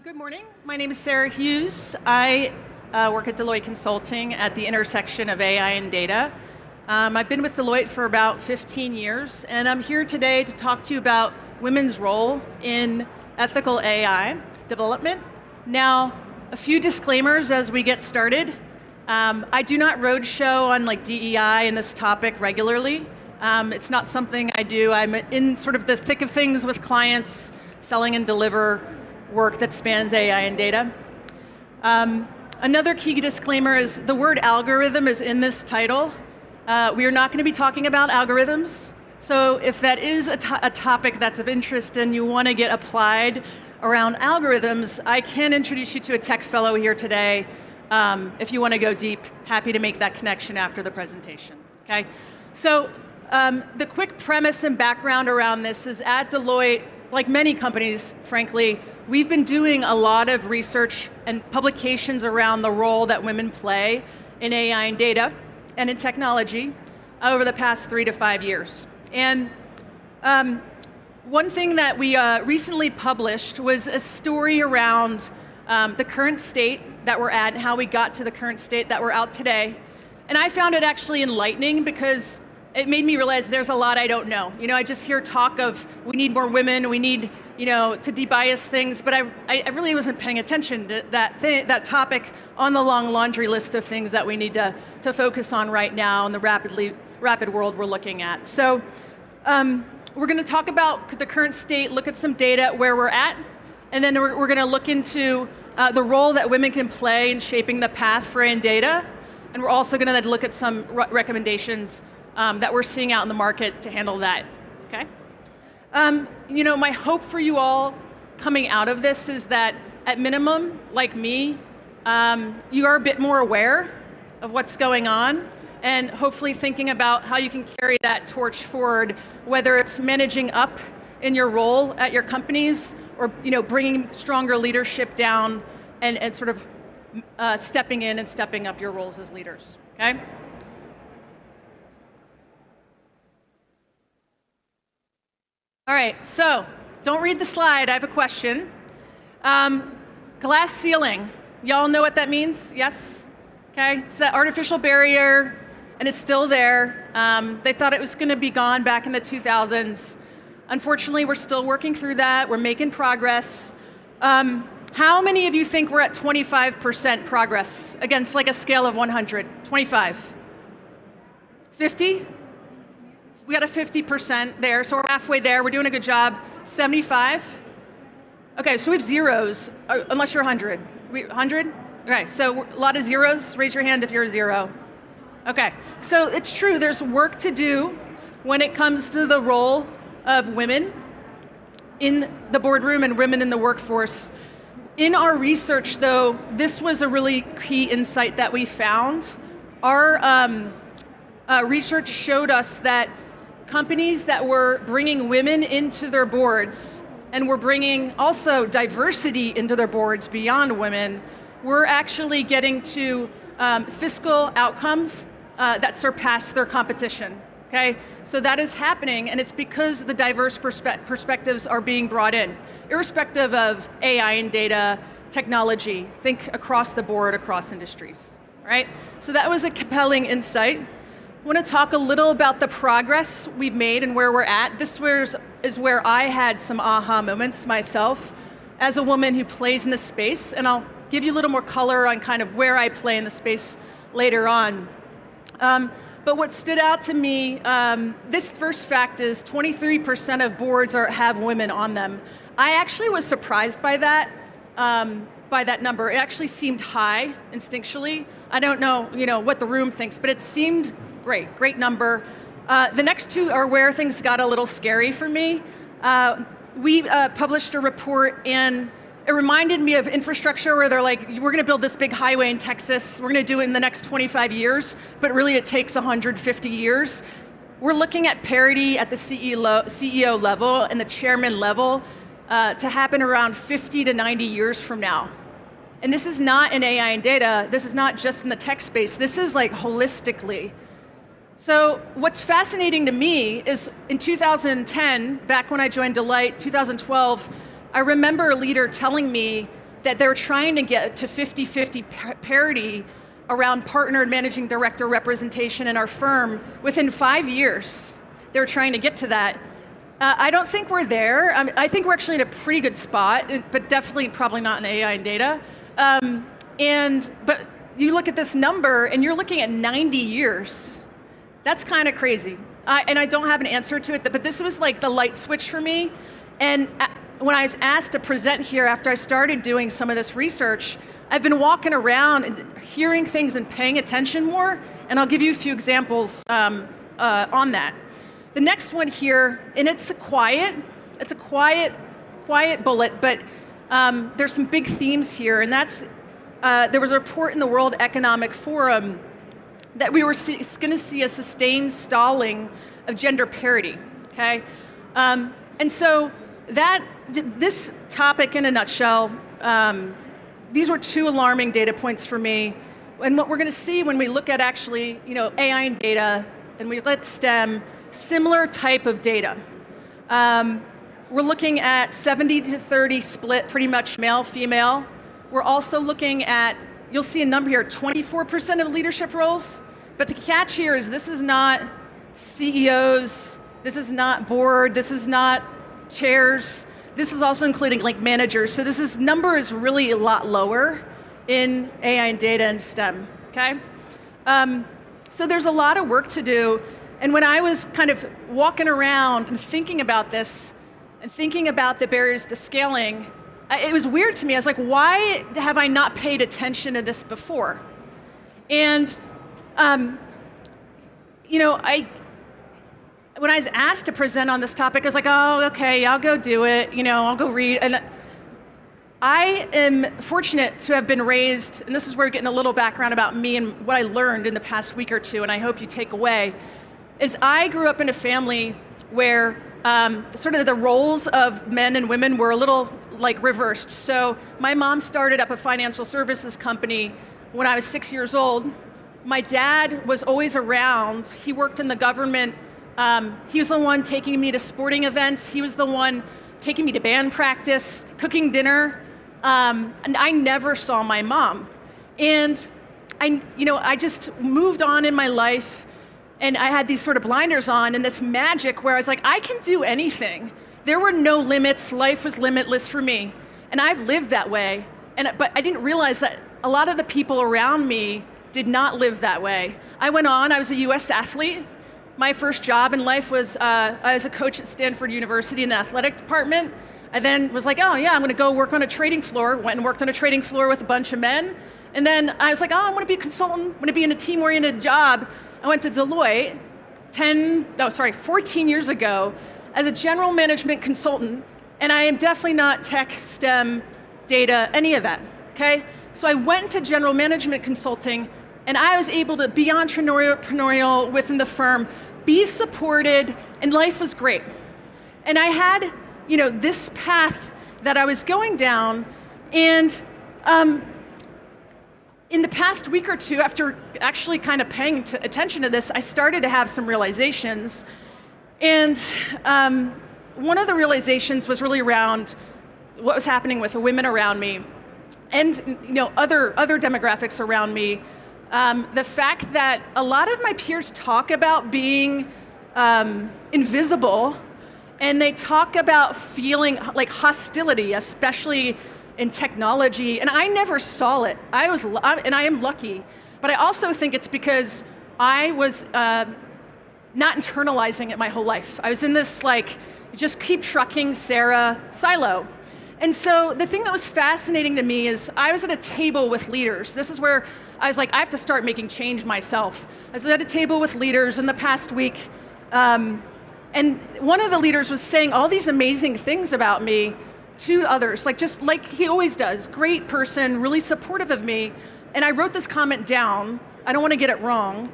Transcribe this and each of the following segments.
Good morning. My name is Sarah Hughes. I work at Deloitte Consulting at the intersection of AI and data. I've been with Deloitte for about 15 years, and I'm here today to talk to you about women's role in ethical AI development. Now, a few disclaimers as we get started. I do not roadshow on DEI and this topic regularly. It's not something I do. I'm in sort of the thick of things with clients, selling and deliver work that spans AI and data. Another key disclaimer is the word algorithm is in this title. We are not going to be talking about algorithms. So if that is a topic that's of interest and you want to get applied around algorithms, I can introduce you to a tech fellow here today. If you want to go deep, happy to make that connection after the presentation. Okay? So the quick premise and background around this is at Deloitte, like many companies, frankly, we've been doing a lot of research and publications around the role that women play in AI and data and in technology over the past 3 to 5 years. And one thing that we recently published was a story around the current state that we're at and how we got to the current state that we're out today. And I found it actually enlightening because it made me realize there's a lot I don't know. I just hear talk of we need more women, we need to debias things, but I really wasn't paying attention to that topic on the long laundry list of things that we need to focus on right now in the rapid world we're looking at. So we're going to talk about the current state, look at some data where we're at, and then we're going to look into the role that women can play in shaping the path for AI and data, and we're also going to then look at some recommendations that we're seeing out in the market to handle that, okay? My hope for you all coming out of this is that at minimum, like me, you are a bit more aware of what's going on and hopefully thinking about how you can carry that torch forward, whether it's managing up in your role at your companies or bringing stronger leadership down and sort of stepping in and stepping up your roles as leaders, okay? All right, so don't read the slide, I have a question. Glass ceiling, y'all know what that means? Yes? Okay, it's that artificial barrier and it's still there. They thought it was gonna be gone back in the 2000s. Unfortunately, we're still working through that, we're making progress. How many of you think we're at 25% progress against a scale of 100? 25? 50? We got a 50% there, so we're halfway there. We're doing a good job. 75? Okay, so we have zeros, unless you're 100. 100? Okay, so a lot of zeros. Raise your hand if you're a zero. Okay, so it's true, there's work to do when it comes to the role of women in the boardroom and women in the workforce. In our research, though, this was a really key insight that we found. Our research showed us that companies that were bringing women into their boards and were bringing also diversity into their boards beyond women were actually getting to fiscal outcomes that surpass their competition, okay? So that is happening, and it's because the diverse perspectives are being brought in, irrespective of AI and data, technology, think across the board, across industries, right? So that was a compelling insight. I want to talk a little about the progress we've made and where we're at. This is where I had some aha moments myself as a woman who plays in the space, and I'll give you a little more color on kind of where I play in the space later on. But what stood out to me, this first fact is 23% of boards have women on them. I actually was surprised by that number. It actually seemed high instinctually. I don't know, what the room thinks, but it seemed great number. The next two are where things got a little scary for me. We published a report and it reminded me of infrastructure where they're like, we're gonna build this big highway in Texas, we're gonna do it in the next 25 years, but really it takes 150 years. We're looking at parity at the CEO level and the chairman level to happen around 50 to 90 years from now. And this is not in AI and data, this is not just in the tech space, this is holistically. So what's fascinating to me is in 2010, back when I joined Deloitte, 2012, I remember a leader telling me that they're trying to get to 50-50 parity around partner and managing director representation in our firm within 5 years. They're trying to get to that. I don't think we're there. I think we're actually in a pretty good spot, but definitely probably not in AI and data. But you look at this number and you're looking at 90 years. That's kind of crazy. And I don't have an answer to it, but this was like the light switch for me. And when I was asked to present here after I started doing some of this research, I've been walking around and hearing things and paying attention more, and I'll give you a few examples on that. The next one here, and it's a quiet bullet, but there's some big themes here, and that's, there was a report in the World Economic Forum that we were going to see a sustained stalling of gender parity, okay? And so this topic in a nutshell, these were two alarming data points for me. And what we're going to see when we look at actually, AI and data, and we let STEM, similar type of data. We're looking at 70-30 split, pretty much male-female. We're also looking at, you'll see a number here, 24% of leadership roles. But the catch here is this is not CEOs, this is not board, this is not chairs. This is also including like managers. So this number is really a lot lower in AI and data and STEM, okay? So there's a lot of work to do. And when I was kind of walking around and thinking about this, and thinking about the barriers to scaling, it was weird to me. I was like, why have I not paid attention to this before? And, when I was asked to present on this topic, I was like, oh, okay, I'll go do it. I'll go read. And I am fortunate to have been raised, and this is where we're getting a little background about me and what I learned in the past week or two, and I hope you take away, is I grew up in a family where sort of the roles of men and women were a little like reversed. So my mom started up a financial services company when I was 6 years old. My dad was always around. He worked in the government. He was the one taking me to sporting events. He was the one taking me to band practice, cooking dinner. And I never saw my mom. And I just moved on in my life, and I had these sort of blinders on and this magic where I was like, I can do anything. There were no limits. Life was limitless for me. And I've lived that way. But I didn't realize that a lot of the people around me did not live that way. I was a US athlete. My first job in life was I was a coach at Stanford University in the athletic department. I then was like, oh yeah, I'm gonna go work on a trading floor. Went and worked on a trading floor with a bunch of men. And then I was like, oh, I wanna be a consultant, I wanna be in a team-oriented job. I went to Deloitte 14 years ago as a general management consultant, and I am definitely not tech, STEM, data, any of that, okay? So I went into general management consulting, and I was able to be entrepreneurial within the firm, be supported, and life was great. And I had, this path that I was going down, and in the past week or two, after actually kind of paying attention to this, I started to have some realizations. And one of the realizations was really around what was happening with the women around me, and other demographics around me. The fact that a lot of my peers talk about being invisible, and they talk about feeling like hostility, especially in technology, and I never saw it. And I am lucky, but I also think it's because I was not internalizing it my whole life. I was in this just keep trucking Sarah silo. And so the thing that was fascinating to me is I was at a table with leaders. This is where I was like, I have to start making change myself. I was at a table with leaders in the past week, and one of the leaders was saying all these amazing things about me to others, just like he always does. Great person, really supportive of me. And I wrote this comment down. I don't want to get it wrong.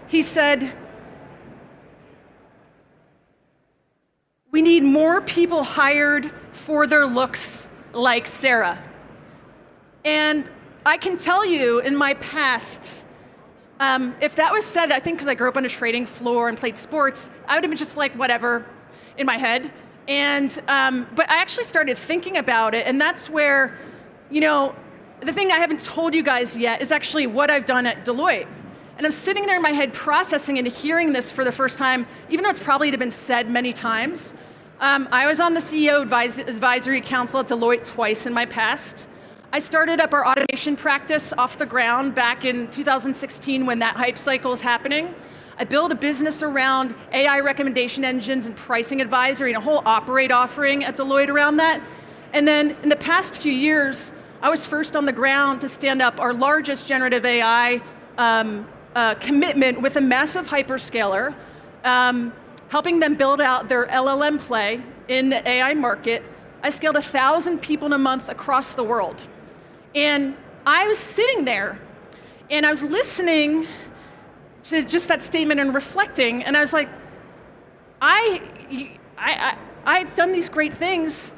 He said, we need more people hired for their looks like Sarah. And I can tell you in my past, if that was said, I think because I grew up on a trading floor and played sports, I would have been just like, whatever, in my head. And, but I actually started thinking about it, and that's where, the thing I haven't told you guys yet is actually what I've done at Deloitte. And I'm sitting there in my head processing and hearing this for the first time, even though it's probably been said many times. I was on the CEO Advisory Council at Deloitte twice in my past. I started up our automation practice off the ground back in 2016 when that hype cycle was happening. I built a business around AI recommendation engines and pricing advisory and a whole operate offering at Deloitte around that. And then in the past few years, I was first on the ground to stand up our largest generative AI commitment with a massive hyperscaler, helping them build out their LLM play in the AI market. I scaled 1,000 people in a month across the world. And I was sitting there and I was listening to just that statement and reflecting, and I was like, I've done these great things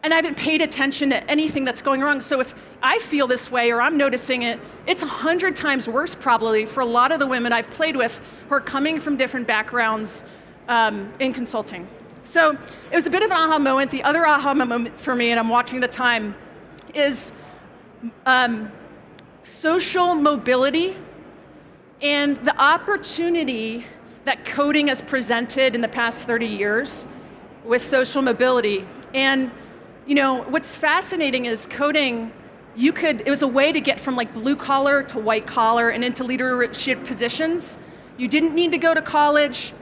and I haven't paid attention to anything that's going wrong. So if I feel this way or I'm noticing it, it's 100 times worse probably for a lot of the women I've played with who are coming from different backgrounds in consulting. So it was a bit of an aha moment. The other aha moment for me, and I'm watching the time, is social mobility and the opportunity that coding has presented in the past 30 years with social mobility. And what's fascinating is coding, it was a way to get from like blue collar to white collar and into leadership positions. You didn't need to go to college.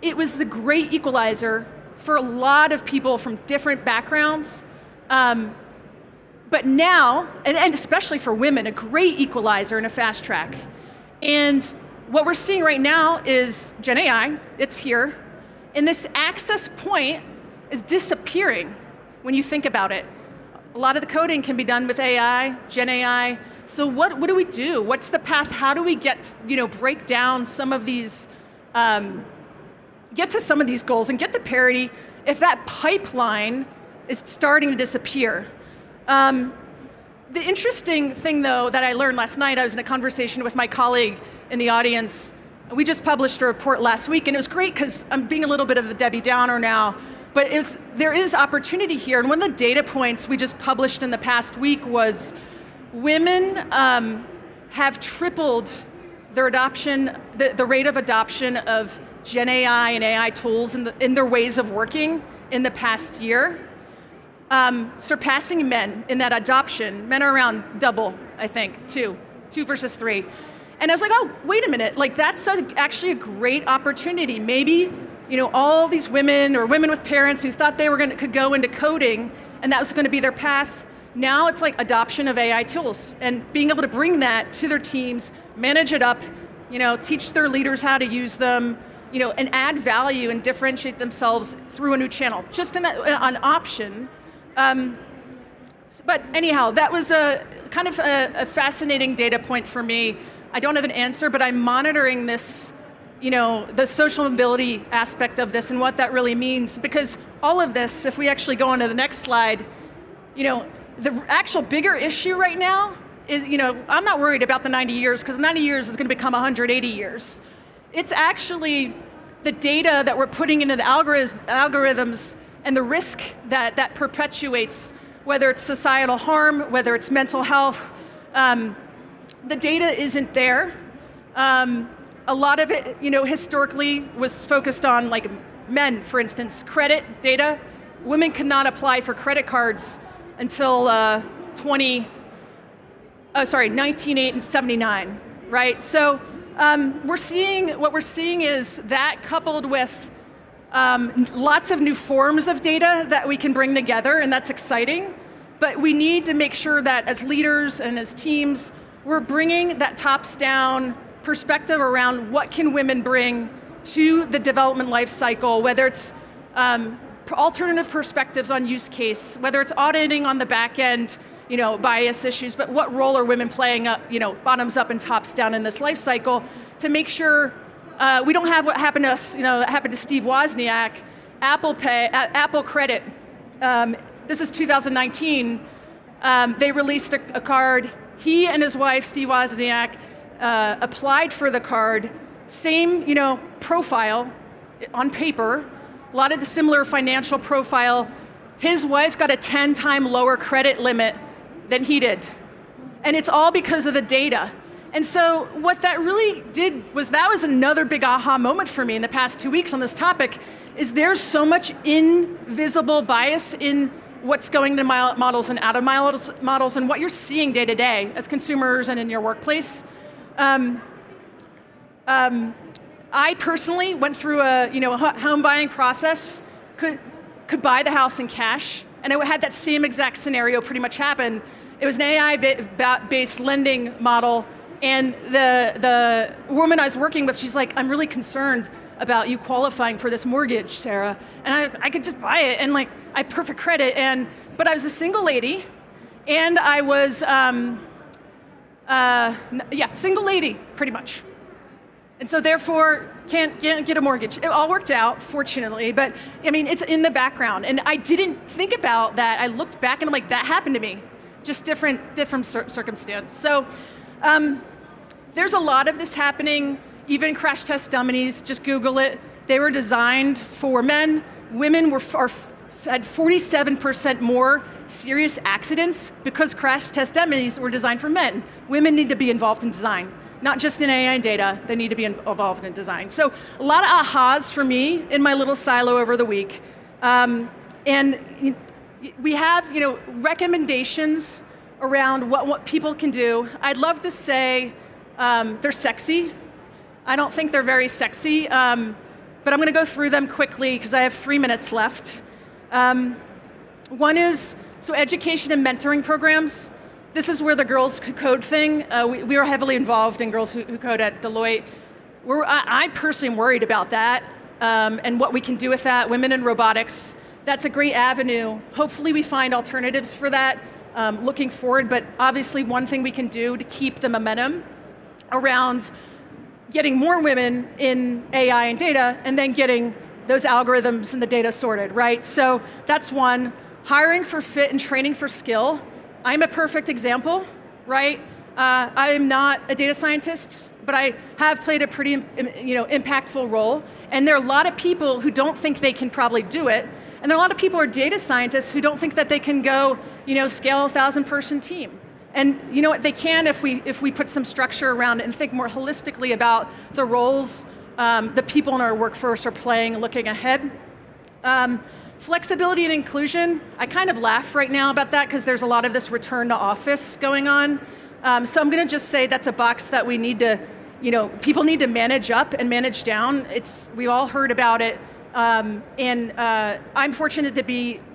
It was the great equalizer for a lot of people from different backgrounds. But now, and especially for women, a great equalizer and a fast track. And what we're seeing right now is Gen AI, it's here, and this access point is disappearing when you think about it. A lot of the coding can be done with AI, Gen AI. So what do we do? What's the path? How do we get, break down some of these, get to some of these goals and get to parity if that pipeline is starting to disappear? The interesting thing, though, that I learned last night, I was in a conversation with my colleague in the audience. We just published a report last week, and it was great because I'm being a little bit of a Debbie Downer now, but there is opportunity here. And one of the data points we just published in the past week was women have tripled their adoption, the rate of adoption of Gen AI and AI tools in their ways of working in the past year. Surpassing men in that adoption. Men are around double, I think, two versus 3. And I was like, oh, wait a minute, like that's actually a great opportunity. Maybe, all these women or women with parents who thought they could go into coding and that was going to be their path. Now it's like adoption of AI tools and being able to bring that to their teams, manage it up, teach their leaders how to use them, and add value and differentiate themselves through a new channel. Just an option. But anyhow, that was a kind of a fascinating data point for me. I don't have an answer, but I'm monitoring this, the social mobility aspect of this and what that really means, because all of this, if we actually go on to the next slide, the actual bigger issue right now is, I'm not worried about the 90 years, because 90 years is going to become 180 years. It's actually the data that we're putting into the algorithms and the risk that perpetuates, whether it's societal harm, whether it's mental health. The data isn't there. A lot of it, historically was focused on like men, for instance, credit data. Women could not apply for credit cards until 1979, right? So what we're seeing is that coupled with lots of new forms of data that we can bring together, and that's exciting. But we need to make sure that as leaders and as teams, we're bringing that tops-down perspective around what can women bring to the development life cycle, whether it's alternative perspectives on use case, whether it's auditing on the back end, bias issues, but what role are women playing up, bottoms up and tops down in this life cycle to make sure we don't have what happened to us, that happened to Steve Wozniak, Apple Credit. This is 2019. They released a card. He and his wife, Steve Wozniak, applied for the card. Same, profile on paper, a lot of the similar financial profile. His wife got a 10-time lower credit limit than he did. And it's all because of the data. And so what that really did was that was another big aha moment for me in the past 2 weeks on this topic, is there's so much invisible bias in what's going to models and out of models and what you're seeing day to day as consumers and in your workplace. I personally went through a home buying process, could buy the house in cash, and I had that same exact scenario pretty much happen. It was an AI-based lending model, and the woman I was working with, she's like, I'm really concerned about you qualifying for this mortgage, Sarah. And I could just buy it, and like, I had perfect credit, but I was a single lady, and I was, single lady, pretty much. And so therefore, can't get a mortgage. It all worked out, fortunately, but I mean, it's in the background. And I didn't think about that. I looked back and I'm like, that happened to me. Just different circumstance. So there's a lot of this happening, even crash test dummies, just Google it. They were designed for men. Women had 47% more serious accidents because crash test dummies were designed for men. Women need to be involved in design. Not just in AI and data, they need to be involved in design. So a lot of ahas for me in my little silo over the week. And we have recommendations around what people can do. I'd love to say they're sexy. I don't think they're very sexy, but I'm going to go through them quickly because I have 3 minutes left. One is, education and mentoring programs. This is where the Girls Who Code thing, we are heavily involved in Girls Who Code at Deloitte. I personally am worried about that and what we can do with that. Women in robotics, that's a great avenue. Hopefully we find alternatives for that looking forward, but obviously one thing we can do to keep the momentum around getting more women in AI and data and then getting those algorithms and the data sorted, right? So that's one. Hiring for fit and training for skill. I'm a perfect example, right? I am not a data scientist, but I have played a pretty impactful role. And there are a lot of people who don't think they can probably do it. And there are a lot of people who are data scientists who don't think that they can go scale a 1,000-person team. And you know what, they can if we put some structure around it and think more holistically about the roles the people in our workforce are playing, looking ahead. Flexibility and inclusion, I kind of laugh right now about that because there's a lot of this return to office going on. So I'm going to just say that's a box that we need to, people need to manage up and manage down. We all heard about it. And I'm fortunate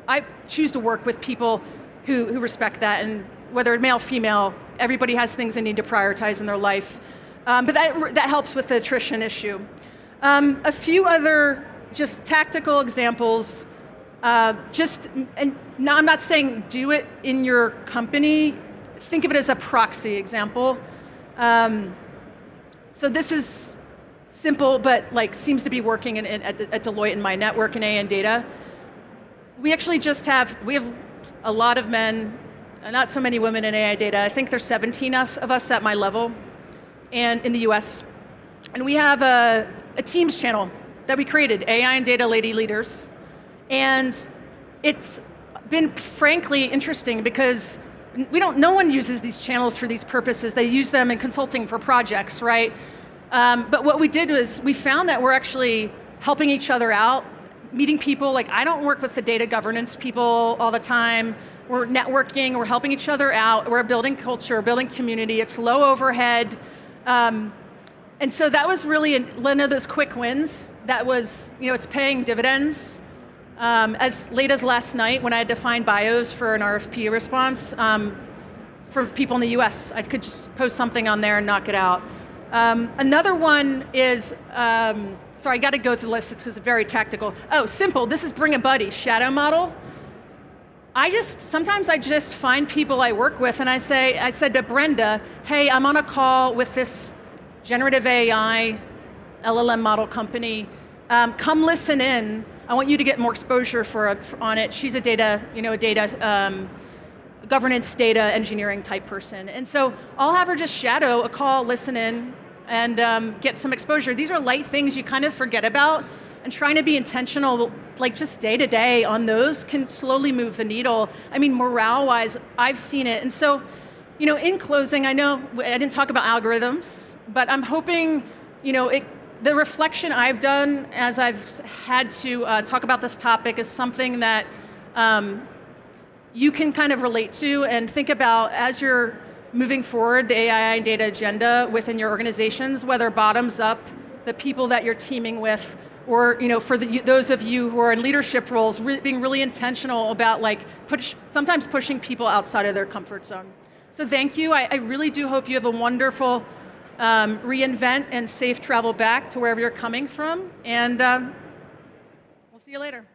I choose to work with people who respect that, and whether male, female, everybody has things they need to prioritize in their life. But that helps with the attrition issue. A few other just tactical examples. And now I'm not saying do it in your company. Think of it as a proxy example. So this is simple, but seems to be working at Deloitte in my network in AI and data. We actually we have a lot of men, not so many women in AI data. I think there's 17 of us at my level, and in the US. And we have a Teams channel that we created, AI and Data Lady Leaders. And it's been frankly interesting because no one uses these channels for these purposes. They use them in consulting for projects, right? But what we did was we found that we're actually helping each other out, meeting people. I don't work with the data governance people all the time. We're networking, we're helping each other out, we're building culture, building community. It's low overhead. And so that was really one of those quick wins that was, it's paying dividends. As late as last night when I had to find bios for an RFP response for people in the US, I could just post something on there and knock it out. Another one is, sorry, I got to go through the list because it's very tactical. Oh, simple, this is Bring a Buddy, shadow model. Sometimes I just find people I work with and I said to Brenda, hey, I'm on a call with this generative AI LLM model company. Come listen in. I want you to get more exposure on it. She's a data governance, data engineering type person. And so I'll have her just shadow a call, listen in, and get some exposure. These are light things you kind of forget about and trying to be intentional, like just day to day on those can slowly move the needle. I mean, morale-wise, I've seen it. And so, in closing, I know I didn't talk about algorithms, but I'm hoping, the reflection I've done as I've had to talk about this topic is something that you can kind of relate to and think about as you're moving forward the AI and data agenda within your organizations, whether bottoms up, the people that you're teaming with, or for those of you who are in leadership roles, being really intentional about sometimes pushing people outside of their comfort zone. So thank you. I really do hope you have a wonderful reinvent and safe travel back to wherever you're coming from, and we'll see you later.